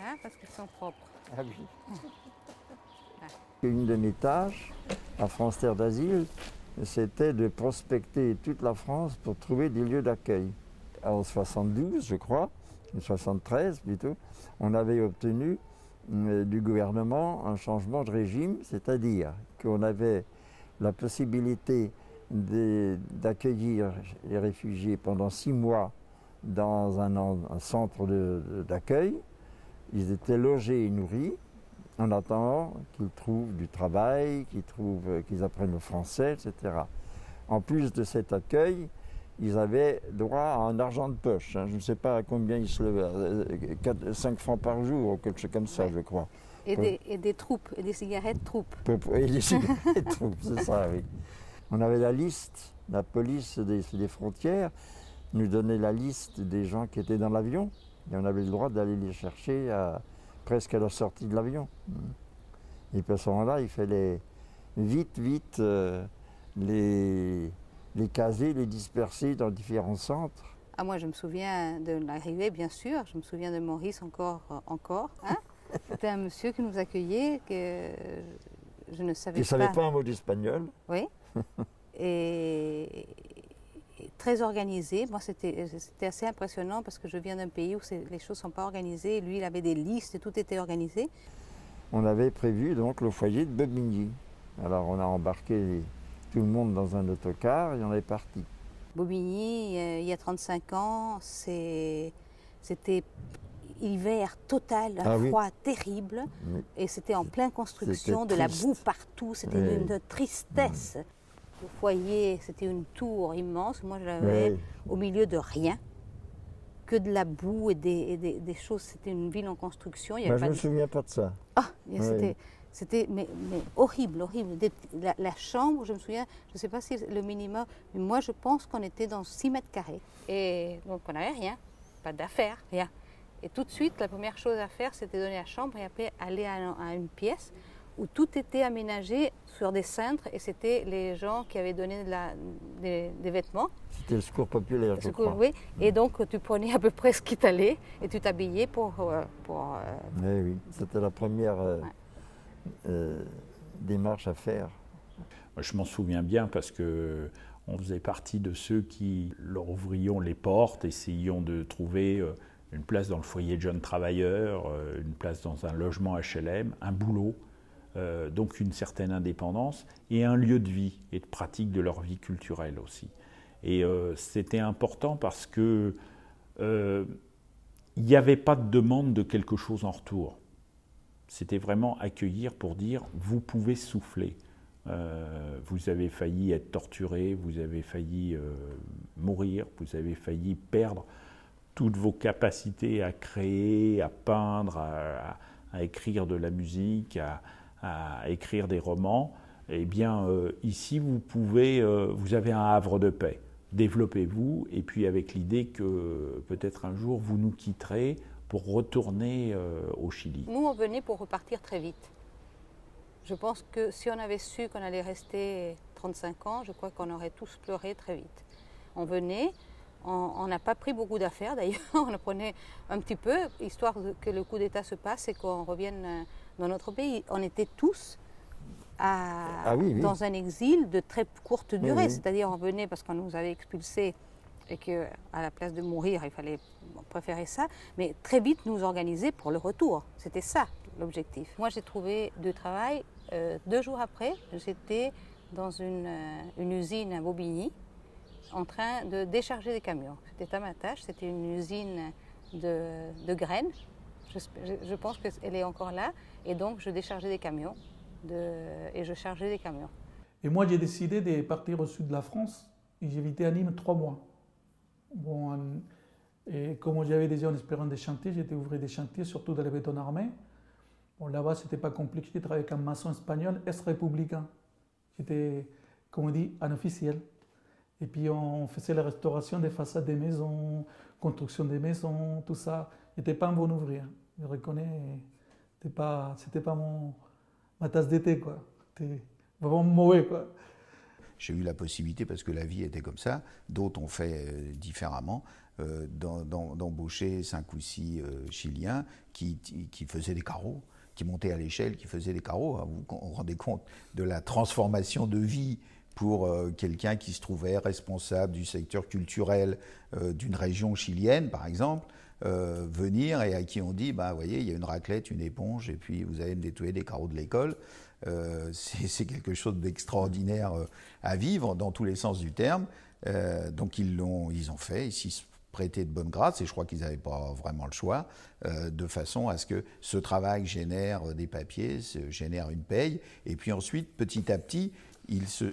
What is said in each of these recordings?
hein, parce qu'ils sont propres. Ah oui. Une de mes tâches à France Terre d'Asile, c'était de prospecter toute la France pour trouver des lieux d'accueil. En 72, je crois, en 73 plutôt, on avait obtenu du gouvernement un changement de régime, c'est-à-dire qu'on avait la possibilité d'accueillir les réfugiés pendant 6 mois dans un centre d'accueil. Ils étaient logés et nourris en attendant qu'ils trouvent du travail, qu'ils apprennent le français, etc. En plus de cet accueil, ils avaient droit à un argent de poche. Je ne sais pas à combien ils se levaient, 5 francs par jour ou quelque chose comme ça, ouais. Je crois. Et des troupes, et des cigarettes troupes. Et des cigarettes troupes, c'est ça, oui. On avait la liste, la police des frontières nous donnait la liste des gens qui étaient dans l'avion. Et on avait le droit d'aller les chercher presque à la sortie de l'avion. Et puis à ce moment-là, il fallait vite les caser, les disperser dans différents centres. Ah, moi, je me souviens de l'arrivée, bien sûr. Je me souviens de Maurice encore. Hein. C'était un monsieur qui nous accueillait, que je ne savais pas. Il ne savait pas un mot d'espagnol. Oui. Et très organisé. Moi, c'était assez impressionnant parce que je viens d'un pays où les choses ne sont pas organisées. Lui, il avait des listes et tout était organisé. On avait prévu donc le foyer de Bobigny. Alors, on a embarqué tout le monde dans un autocar et on est parti. Bobigny, il y a 35 ans, c'était hiver total, un froid terrible. Oui. Et c'était en pleine construction, de la boue partout, c'était une tristesse. Le foyer, c'était une tour immense. Moi, je l'avais au milieu de rien, que de la boue et des choses. C'était une ville en construction. Je ne me souviens pas de ça. Ah, c'était mais horrible, horrible. La chambre, je me souviens, je ne sais pas si le minimum, mais moi, je pense qu'on était dans 6 mètres carrés. Et donc, on n'avait rien, pas d'affaires, rien. Et tout de suite, la première chose à faire, c'était donner la chambre et après aller à une pièce où tout était aménagé sur des cintres et c'était les gens qui avaient donné des vêtements. C'était le secours populaire, je crois. Oui, et donc tu prenais à peu près ce qui t'allait et tu t'habillais pour oui, c'était la première démarche à faire. Je m'en souviens bien parce que on faisait partie de ceux qui leur ouvrions les portes, essayions de trouver une place dans le foyer de jeunes travailleurs, une place dans un logement HLM, un boulot. Donc une certaine indépendance et un lieu de vie et de pratique de leur vie culturelle aussi. Et c'était important parce que il n'y avait pas de demande de quelque chose en retour. C'était vraiment accueillir pour dire vous pouvez souffler. Vous avez failli être torturé, vous avez failli mourir, vous avez failli perdre toutes vos capacités à créer, à peindre, à écrire de la musique, à écrire des romans, eh bien ici vous avez un havre de paix. Développez-vous et puis avec l'idée que peut-être un jour vous nous quitterez pour retourner au Chili. Nous on venait pour repartir très vite. Je pense que si on avait su qu'on allait rester 35 ans, je crois qu'on aurait tous pleuré très vite. On venait, on n'a pas pris beaucoup d'affaires d'ailleurs, on en prenait un petit peu, histoire que le coup d'État se passe et qu'on revienne dans notre pays. On était tous dans un exil de très courte durée, c'est-à-dire on venait parce qu'on nous avait expulsés et qu'à la place de mourir, il fallait préférer ça, mais très vite nous organiser pour le retour. C'était ça l'objectif. Moi j'ai trouvé du travail, 2 jours après, j'étais dans une usine à Bobigny, en train de décharger des camions. C'était à ma tâche, c'était une usine de graines. Je pense qu'elle est encore là, et donc je déchargeais des camions, et je chargeais des camions. Et moi j'ai décidé de partir au sud de la France, et j'ai habité à Nîmes 3 mois. Bon, et comme j'avais déjà une expérience des chantiers, j'étais ouvrier des chantiers, surtout dans les béton armés. Bon, là-bas, c'était pas compliqué, j'ai travaillé avec un maçon espagnol, ex-républicain. J'étais, comme on dit, un officiel. Et puis on faisait la restauration des façades des maisons, construction des maisons, tout ça. J'étais pas un bon ouvrier, je reconnais. C'était pas ma tasse d'été, quoi. C'était vraiment mauvais, quoi. J'ai eu la possibilité, parce que la vie était comme ça, d'autres ont fait différemment, d'embaucher 5 ou 6 Chiliens qui faisaient des carreaux, qui montaient à l'échelle, qui faisaient des carreaux. Vous vous rendez compte de la transformation de vie pour quelqu'un qui se trouvait responsable du secteur culturel d'une région chilienne, par exemple, venir et à qui on dit, bah, vous voyez, il y a une raclette, une éponge, et puis vous allez me nettoyer les carreaux de l'école. C'est quelque chose d'extraordinaire à vivre dans tous les sens du terme. Donc ils ont fait, ils s'y prêtaient de bonne grâce, et je crois qu'ils n'avaient pas vraiment le choix, de façon à ce que ce travail génère des papiers, génère une paye, et puis ensuite, petit à petit,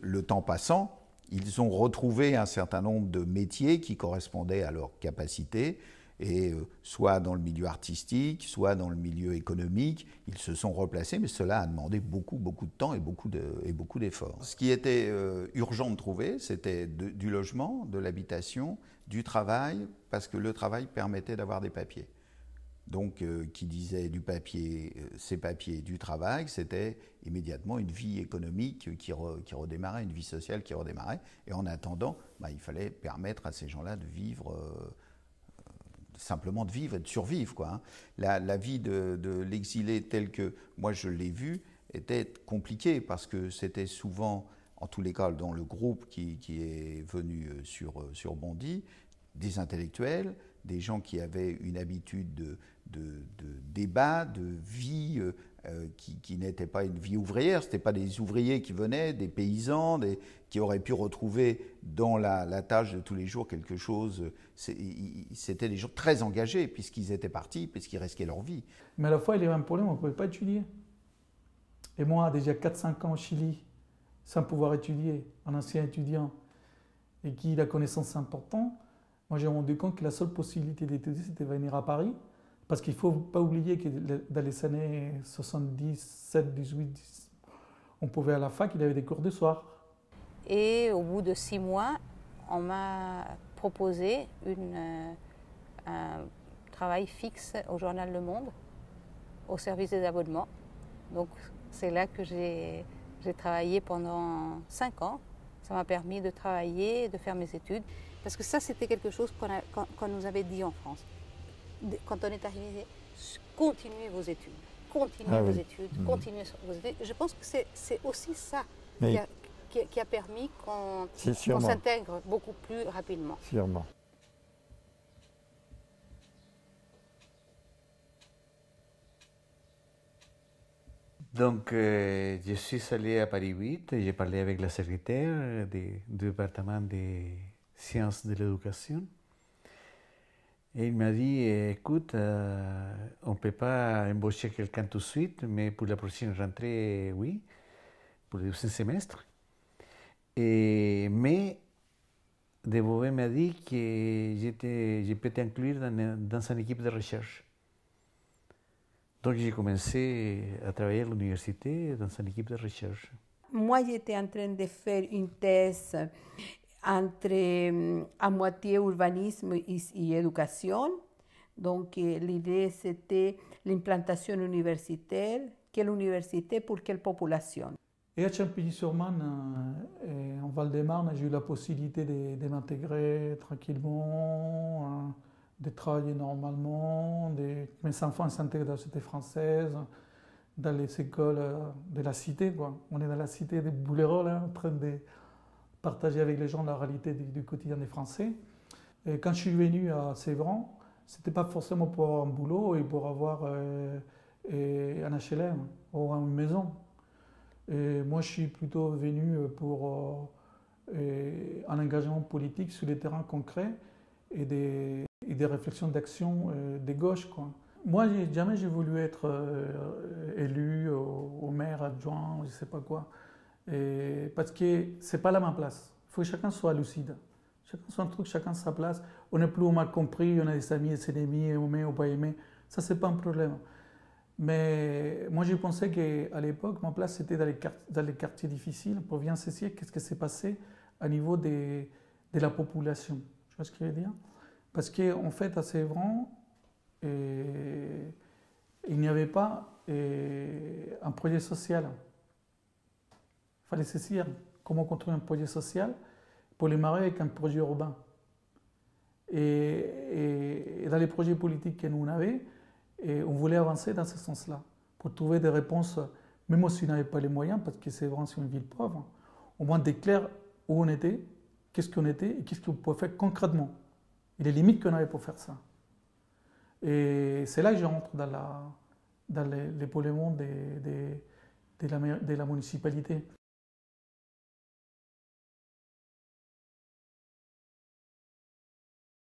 le temps passant, ils ont retrouvé un certain nombre de métiers qui correspondaient à leurs capacités, et soit dans le milieu artistique, soit dans le milieu économique, ils se sont replacés, mais cela a demandé beaucoup de temps et beaucoup d'efforts. Ce qui était urgent de trouver, c'était du logement, de l'habitation, du travail, parce que le travail permettait d'avoir des papiers. Donc, qui disait du papier, ces papiers, du travail, c'était immédiatement une vie économique qui redémarrait, une vie sociale qui redémarrait. Et en attendant, il fallait permettre à ces gens-là de vivre, simplement de vivre et de survivre, quoi, hein. La vie de l'exilé telle que moi je l'ai vue était compliquée parce que c'était souvent, en tous les cas dans le groupe qui est venu sur Bondy, des intellectuels, des gens qui avaient une habitude de débat, de vie qui n'était pas une vie ouvrière. Ce n'étaient pas des ouvriers qui venaient, des paysans, qui auraient pu retrouver dans la tâche de tous les jours quelque chose. C'était des gens très engagés puisqu'ils étaient partis, puisqu'ils risquaient leur vie. Mais à la fois, il y avait un problème, on ne pouvait pas étudier. Et moi, déjà 4-5 ans au Chili, sans pouvoir étudier, un ancien étudiant, et qui la connaissance importante, moi j'ai rendu compte que la seule possibilité d'étudier, c'était venir à Paris. Parce qu'il ne faut pas oublier que dans les années 77, 18, on pouvait à la fac, il y avait des cours de soir. Et au bout de 6 mois, on m'a proposé un travail fixe au journal Le Monde, au service des abonnements. Donc c'est là que j'ai travaillé pendant 5 ans. Ça m'a permis de travailler, de faire mes études. Parce que ça, c'était quelque chose qu'on nous avait dit en France. Quand on est arrivé, continuez vos études, continuez vos études. Je pense que c'est aussi ça qui a permis qu'on s'intègre beaucoup plus rapidement. Sûrement. Donc, je suis allé à Paris 8 et j'ai parlé avec la secrétaire du département des sciences de l'éducation. Et il m'a dit, écoute, on ne peut pas embaucher quelqu'un tout de suite, mais pour la prochaine rentrée, oui, pour le deuxième semestre. Mais Debové m'a dit que je peux t'inclure dans une équipe de recherche. Donc j'ai commencé à travailler à l'université dans une équipe de recherche. Moi, j'étais en train de faire une thèse entre à moitié urbanisme et éducation. Donc l'idée, c'était l'implantation universitaire. Quelle université pour quelle population? Et à Champigny-sur-Marne, en Val-de-Marne, j'ai eu la possibilité de m'intégrer tranquillement, de travailler normalement. Mes enfants s'intègrent dans la cité française, dans les écoles de la cité, quoi. On est dans la cité des Boulerots, là, en train de partager avec les gens la réalité du quotidien des Français. Et quand je suis venu à Sévran, ce n'était pas forcément pour avoir un boulot et pour avoir un HLM ou une maison. Et moi, je suis plutôt venu pour un engagement politique sur les terrains concrets et des réflexions d'action des gauches, quoi. Moi, jamais j'ai voulu être élu au maire adjoint, je ne sais pas quoi. Parce que ce n'est pas là ma place. Il faut que chacun soit lucide. Chacun soit un truc, chacun sa place. On n'est plus mal compris, on a des amis, des ennemis, on aime ou pas aimer. Ça, ce n'est pas un problème. Mais moi, j'ai pensé qu'à l'époque, ma place, c'était dans les quartiers difficiles pour bien saisir qu'est-ce qui s'est passé au niveau de la population. Tu vois ce que je veux dire? Parce qu'en fait, à Sévran, il n'y avait pas un projet social. Il fallait saisir comment construire un projet social pour les marier avec un projet urbain. Et dans les projets politiques que nous on avait, on voulait avancer dans ce sens-là, pour trouver des réponses, même si on n'avait pas les moyens, parce que c'est vraiment une ville pauvre, au moins d'éclairer où on était, qu'est-ce qu'on était et qu'est-ce qu'on pouvait faire concrètement. Et les limites qu'on avait pour faire ça. Et c'est là que je rentre dans l'épaulement de la municipalité.